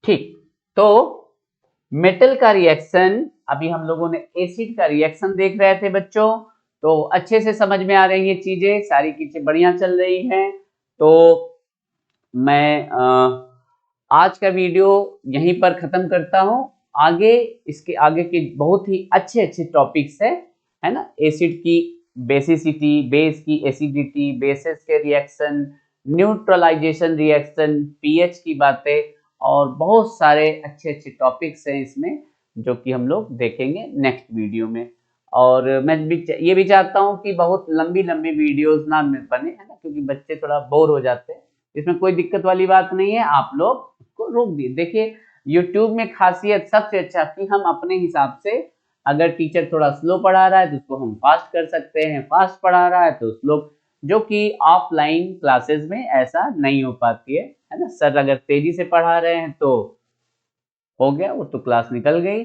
ठीक, तो मेटल का रिएक्शन, अभी हम लोगों ने एसिड का रिएक्शन देख रहे थे बच्चों, तो अच्छे से समझ में आ रही है चीजें, सारी चीजें बढ़िया चल रही हैं। तो मैं आज का वीडियो यहीं पर खत्म करता हूं। आगे इसके आगे के बहुत ही अच्छे अच्छे टॉपिक्स है ना, एसिड की बेसिसिटी, बेस की एसिडिटी, बेसिस के रिएक्शन, न्यूट्रलाइजेशन रिएक्शन, पीएच की बातें और बहुत सारे अच्छे अच्छे टॉपिक्स हैं इसमें, जो कि हम लोग देखेंगे नेक्स्ट वीडियो में। और मैं भी ये भी चाहता हूँ कि बहुत लंबी लंबी वीडियोस ना बने, है ना, क्योंकि बच्चे थोड़ा बोर हो जाते हैं। इसमें कोई दिक्कत वाली बात नहीं है, आप लोग उसको रोक दिए। देखिए YouTube में खासियत सबसे अच्छा कि हम अपने हिसाब से, अगर टीचर थोड़ा स्लो पढ़ा रहा है तो उसको हम फास्ट कर सकते हैं, फास्ट पढ़ा रहा है तो स्लो, जो कि ऑफलाइन क्लासेस में ऐसा नहीं हो पाती है ना। सर अगर तेजी से पढ़ा रहे हैं तो हो गया, वो तो क्लास निकल गई,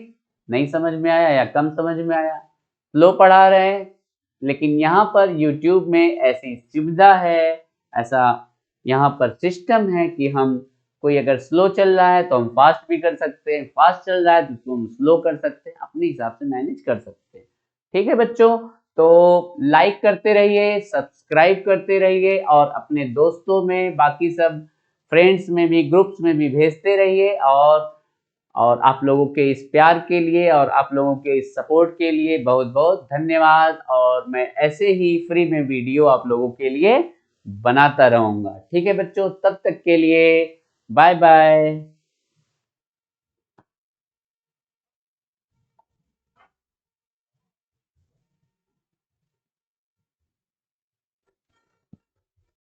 नहीं समझ में आया या कम समझ में आया। स्लो पढ़ा रहे हैं, लेकिन यहाँ पर YouTube में ऐसी सुविधा है, ऐसा यहाँ पर सिस्टम है कि हम, कोई अगर स्लो चल रहा है तो हम फास्ट भी कर सकते हैं, फास्ट चल रहा है तो उसको हम स्लो कर सकते हैं, अपने हिसाब से मैनेज कर सकते हैं। ठीक है बच्चों, तो लाइक करते रहिए, सब्सक्राइब करते रहिए और अपने दोस्तों में, बाकी सब फ्रेंड्स में भी, ग्रुप्स में भी भेजते रहिए। और आप लोगों के इस प्यार के लिए और आप लोगों के इस सपोर्ट के लिए बहुत बहुत धन्यवाद। और मैं ऐसे ही फ्री में वीडियो आप लोगों के लिए बनाता रहूंगा। ठीक है बच्चों, तब तक के लिए बाय बाय।